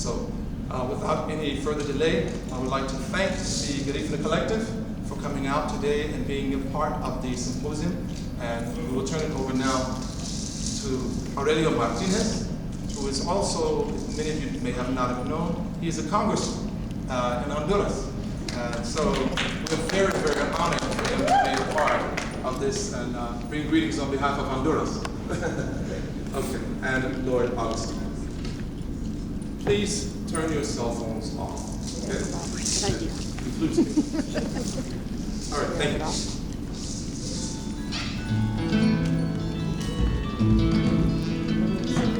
So without any further delay, I would like to thank the Garifuna Collective for coming out today and being a part of the symposium. And we will turn it over now to Aurelio Martinez, who is also, many of you may have not known, he is a congressman in Honduras. So we're very, very honored for him to be a part of this and bring greetings on behalf of Honduras. Okay, and Lord Augustine. Please turn your cell phones off. Okay? Includes me. All right, thank you.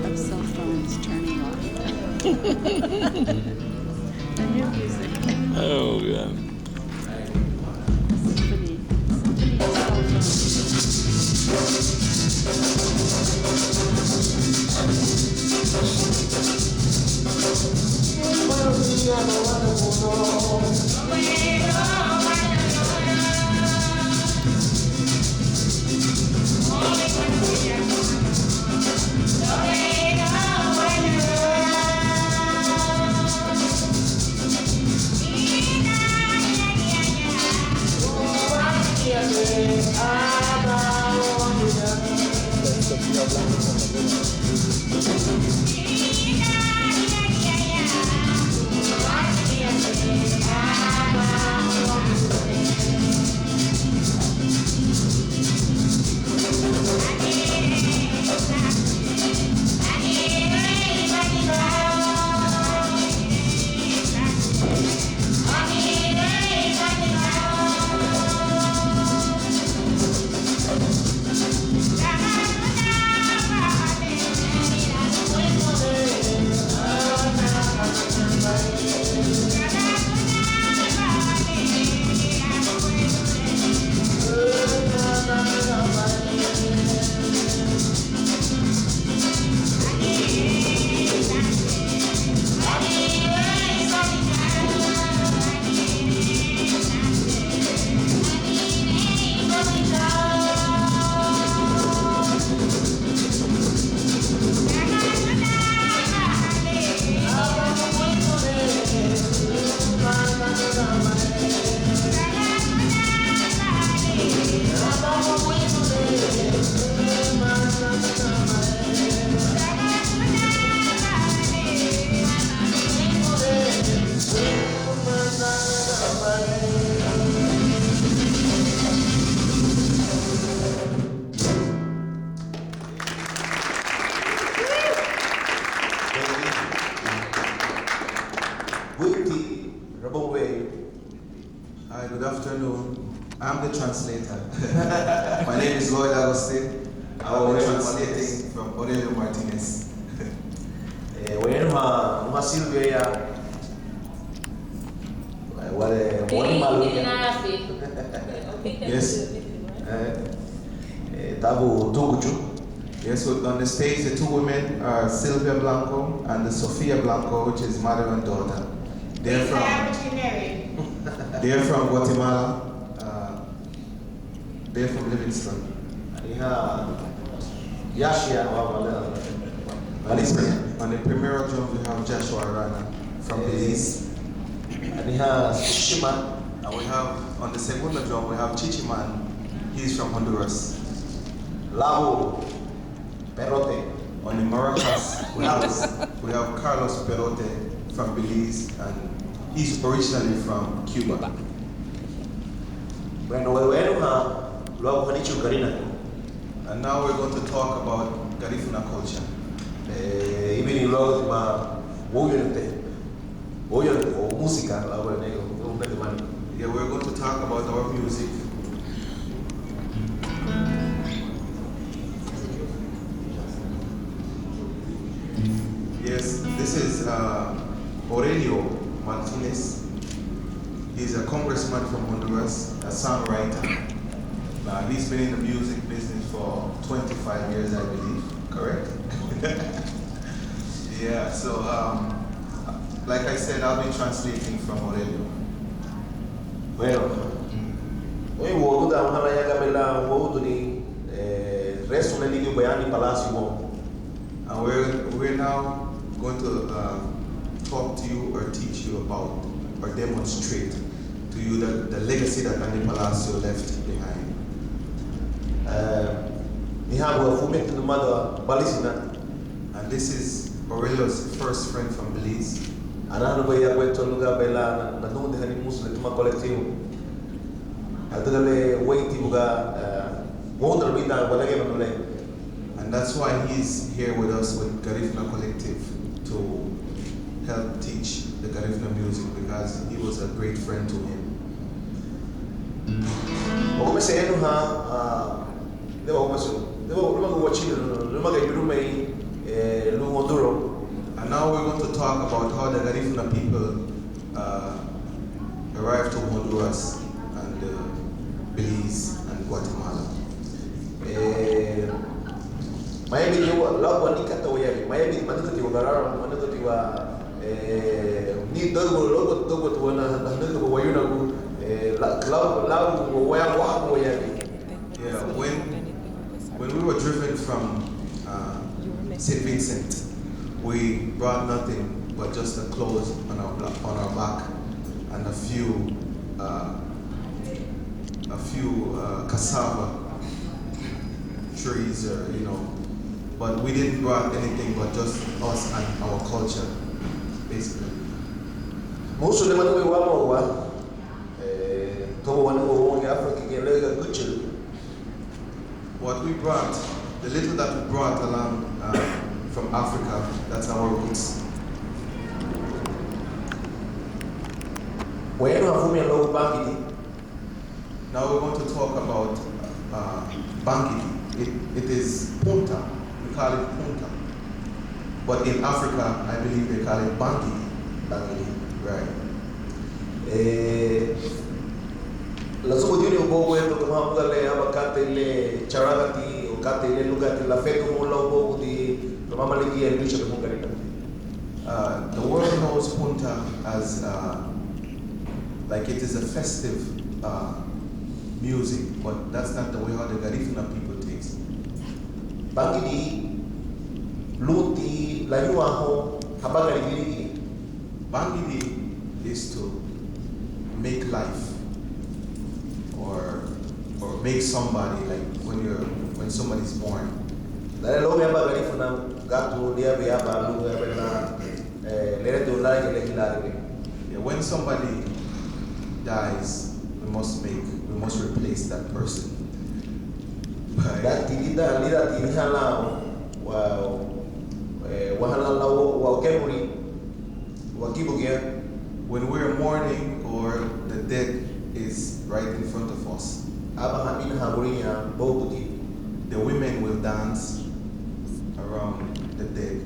Of cell phones turning off. The new music. Oh, yeah. Symphony of cell Hi, good afternoon. I'm the translator. My name is Lloyd Agustin. I'll be translating from Aurelio Martinez. Uma Silvia Yes. Tabu Dugu. Yes, so on the stage, the two women are Sylvia Blanco and the Sofia Blanco, which is mother and daughter. They're from Guatemala. They're from Livingston. On the primera drum, we have Joshua Rana from Belize. And we have on the segunda drum, we have Chichiman. He's from Honduras. Lavo Perote. On the maracas, we have Carlos Perote from Belize, and he's originally from Cuba. And now we're going to talk about Garifuna culture. Yeah, we're going to talk about our music. Yes, this is Aurelio Martinez. He's a congressman from Honduras, a songwriter. He's been in the music business for 25 years, I believe, correct? Yeah, so like I said, I'll be translating from Aurelio. Bueno, hoy vou dar uma raia cabela vou do resto do ligue bayani palacio. And we're now going to talk to you or teach you about or demonstrate to you the legacy that Andy Palacio left behind. And this is Aurelio's first friend from Belize. And that's why he's here with us with Garifuna Collective to help teach the Garifuna music, because he was a great friend to him. And now we're going to talk about how the Garifuna people arrived to Honduras and Belize and Guatemala. Yeah, when we were driven from St. Vincent, we brought nothing but just the clothes on our back and a few cassava trees, but we didn't brought anything but just us and our culture, basically. What we brought, the little that we brought along from Africa, that's our roots. Now we're going to talk about Bangidi. It is punta. We call it punta. But in Africa, I believe they call it Bangidi. Bangidi, right. The world knows punta as like it is a festive music, but that's not the way how the Garifuna people takes it. Bangidi, luti, layuaho, habagari. Bangidi is to make life, or make somebody, like when somebody's born. Yeah, when somebody dies, we must replace that person. When we're mourning or the dead is right in front of us, the women will dance around the dead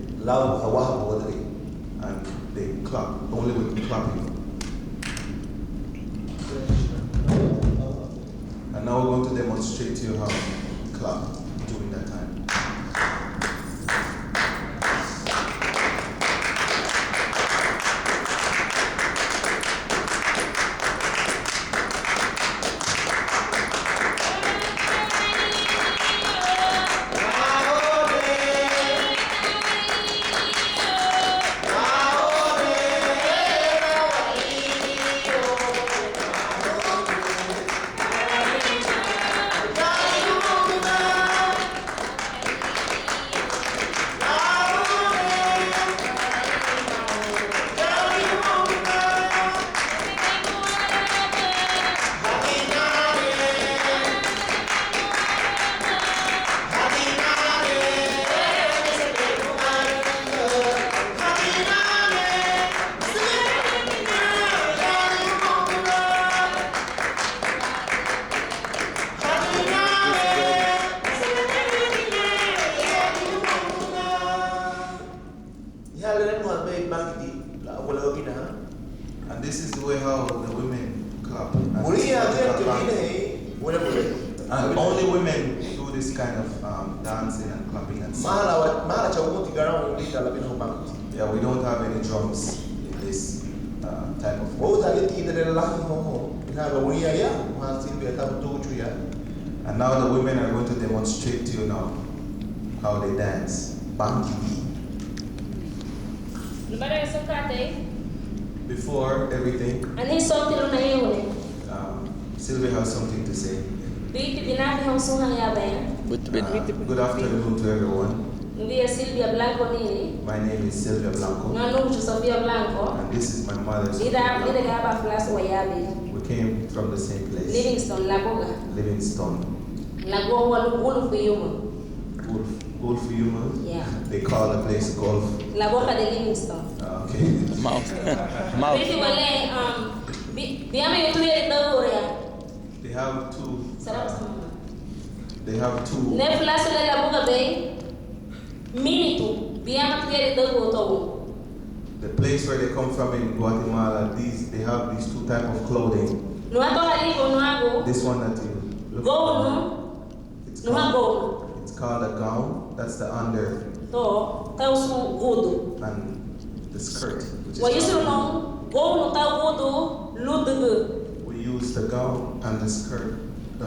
and they clap, only with clapping. And now we're going to demonstrate to you how to clap during that time. And this is the way how the women clap. And only women do this kind of dancing and clapping and singing. Yeah, we don't have any drums in this type of music. And now the women are going to demonstrate to you now how they dance. Bangidi. Before everything, Sylvia has something to say. Good afternoon to everyone. My name is Sylvia Blanco. And this is my mother's family. We came from the same place. Livingstone. Gulf Yuma? Yeah. They call the place Gulf. La Boca de Livingstone. Okay. Mouth. They have two. They have two. The place where they come from in Guatemala, they have these two type of clothing. This one that you look at. It's called a gown. That's the under. And the skirt. Which is we use the gown and the skirt. The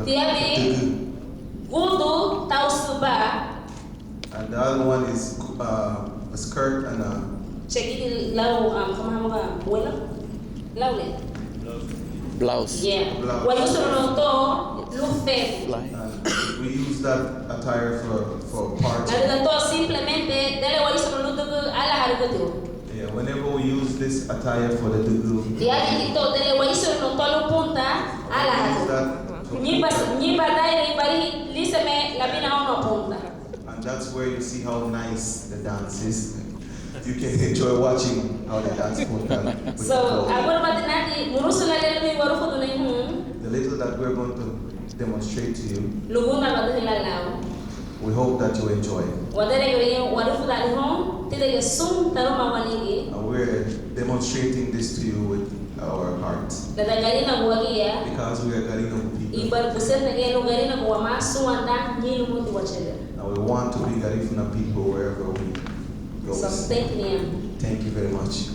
and the other one is a skirt and a Blouse. Yeah. blouse. We use that attire for parties. Yeah, whenever we use this attire for the Dugu, we use that and that's where you see how nice the dance is. You can enjoy watching how the dance goes. The little that we're going to demonstrate to you, we hope that you enjoy it. And we're demonstrating this to you with our hearts. Because we are Garina people. And we want to be Garifuna people wherever we go. Thank you very much.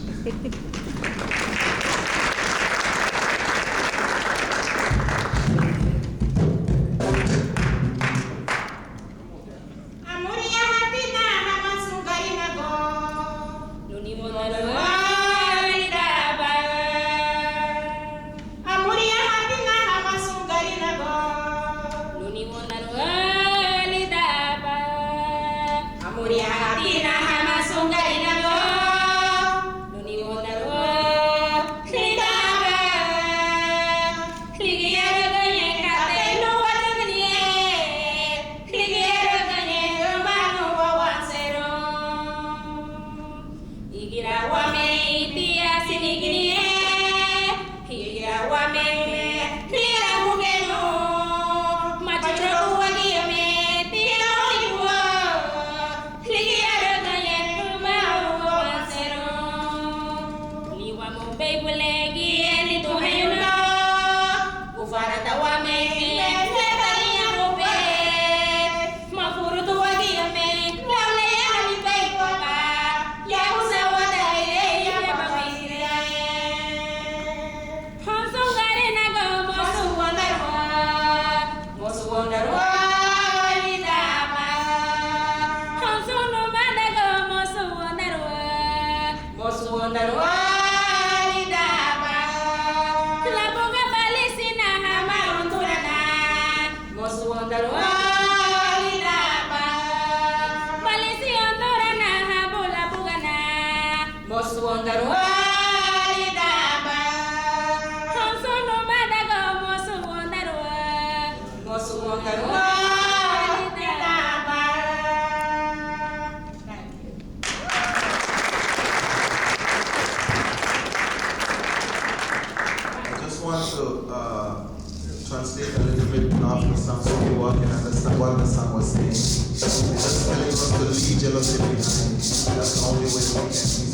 Translate a little bit of the song so people can understand what the song was saying. It's just telling us to leave jealousy behind. That's the only way we can see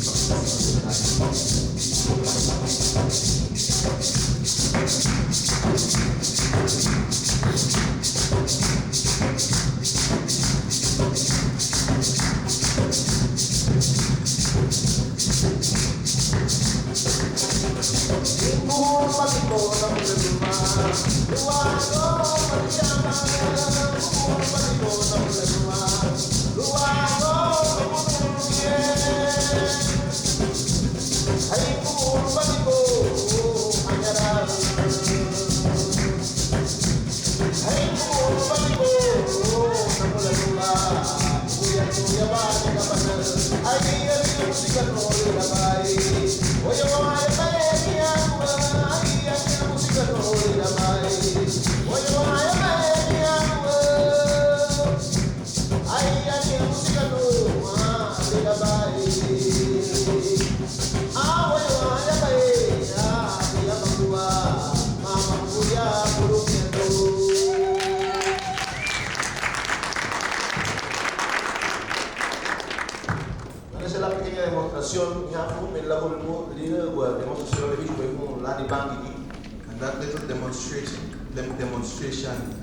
And that little demonstration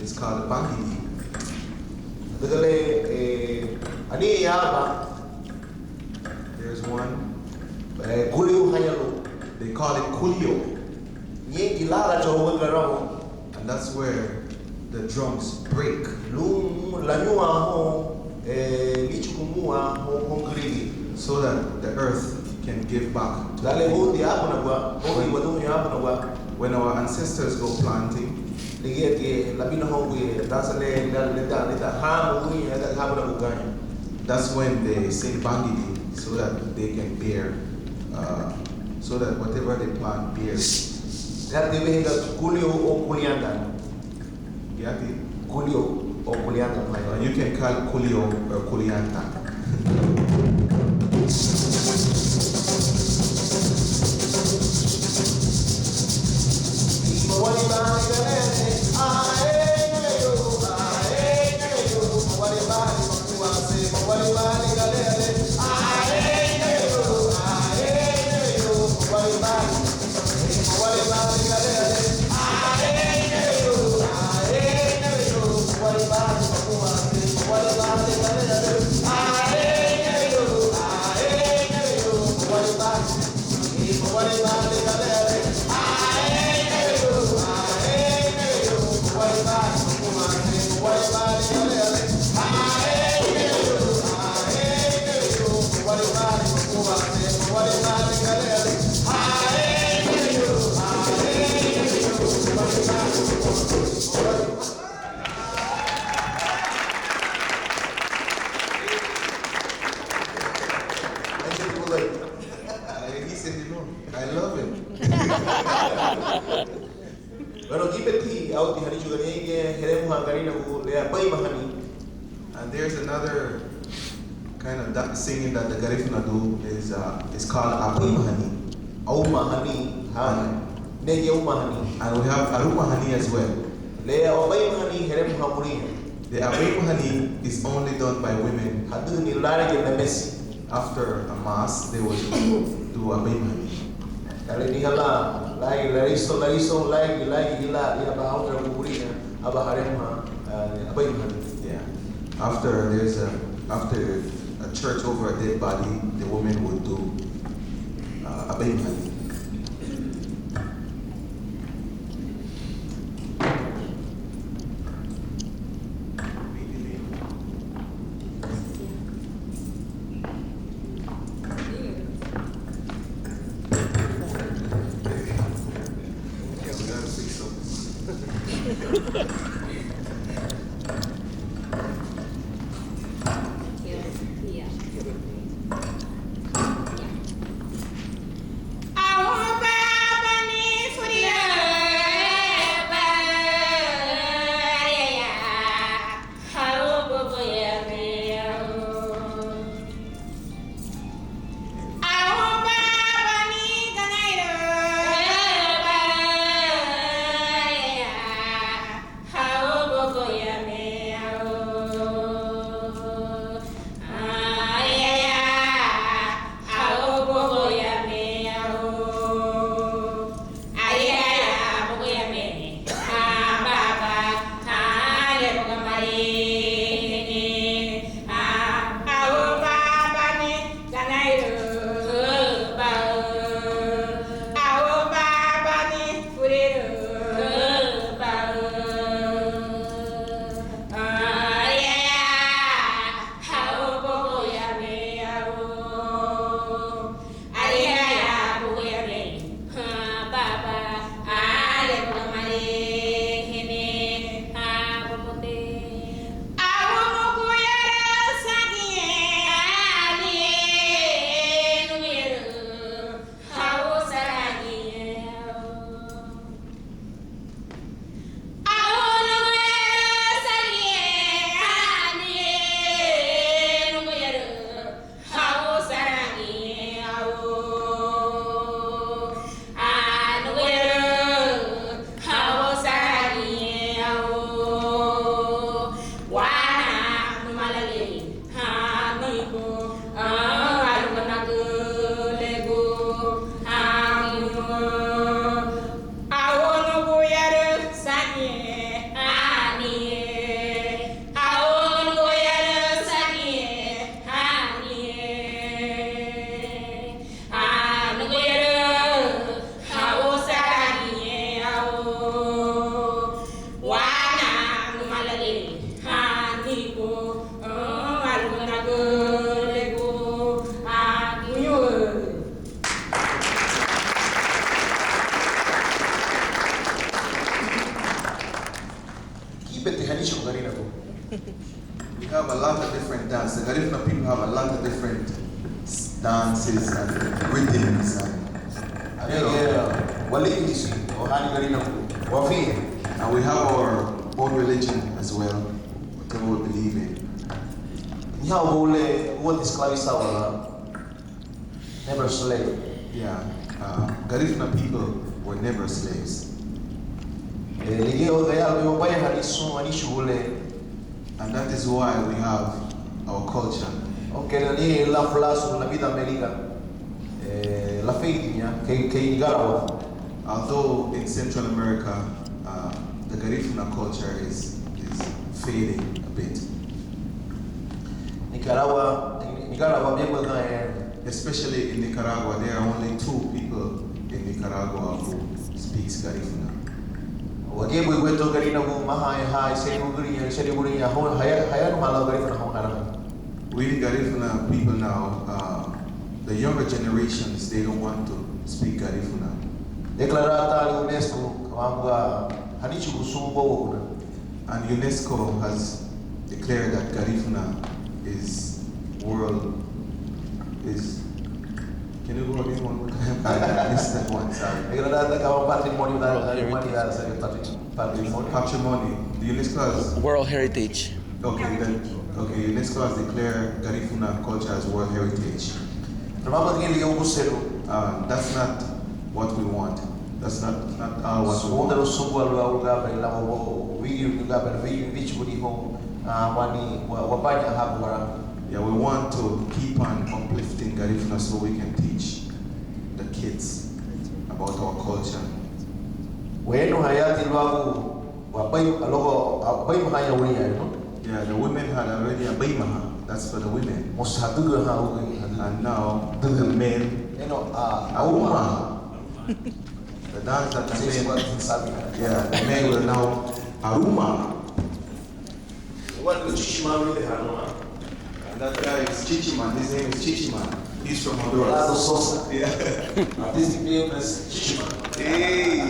is called Bangi. There's one. They call it Kulio. And that's where the drums break. So that the earth can give back. When our ancestors go planting, that's when they sing Bangidi so that they can bear, so that whatever they plant bears. You can call it Kulio or Kulianta. I love it. And there's another kind of singing that the Garifuna do is called Abeimahani. And we have Arumahani as well. The Abeimahani is only done by women. After a mass, they will do Abeimahani. Yeah. After a church over a dead body, the women would do Abeimahani. a lot of different dances. The Garifuna people have a lot of different dances and rhythms and and we have our own religion as well, whatever we believe in. Never slave. Yeah, Garifuna people were never slaves. And that is why we have our culture. Although in Central America, the Garifuna culture is fading a bit. Especially in Nicaragua, there are only 2 people in Nicaragua who speaks Garifuna. We Garifuna people now, the younger generations, they don't want to speak Garifuna. And UNESCO has declared that Garifuna is can you go again one more time? I missed that one, sorry. Patrimony. The UNESCO has World Heritage. okay, UNESCO has declared Garifuna culture as World Heritage. That's not what we want. That's not what we want. Yeah, we want to keep on uplifting Garifuna so we can teach the kids about our culture. Yeah, the women had already Abeimahani. That's for the women. And now the men Arumahani. The dance that the men, the men will now Arumahani. And that guy is Chichiman. His name is Chichiman. He's from Honduras. Yeah. Artistic name is Chichiman. Hey.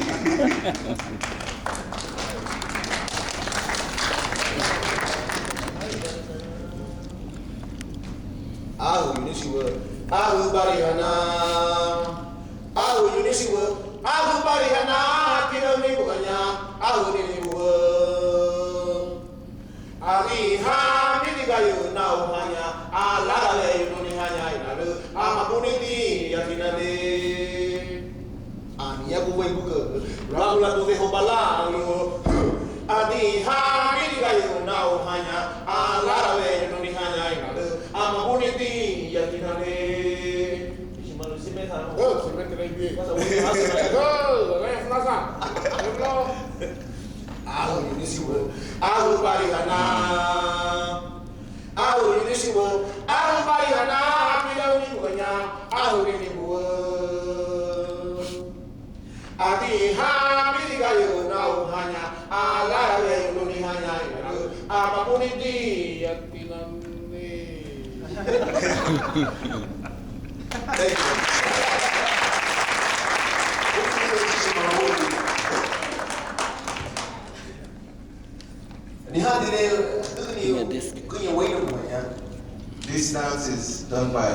This dance is done by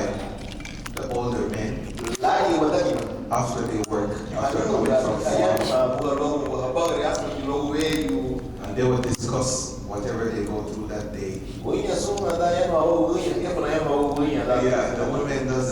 the older men after they work, after coming from farm. And they will discuss whatever they go through that day. Yeah, the women does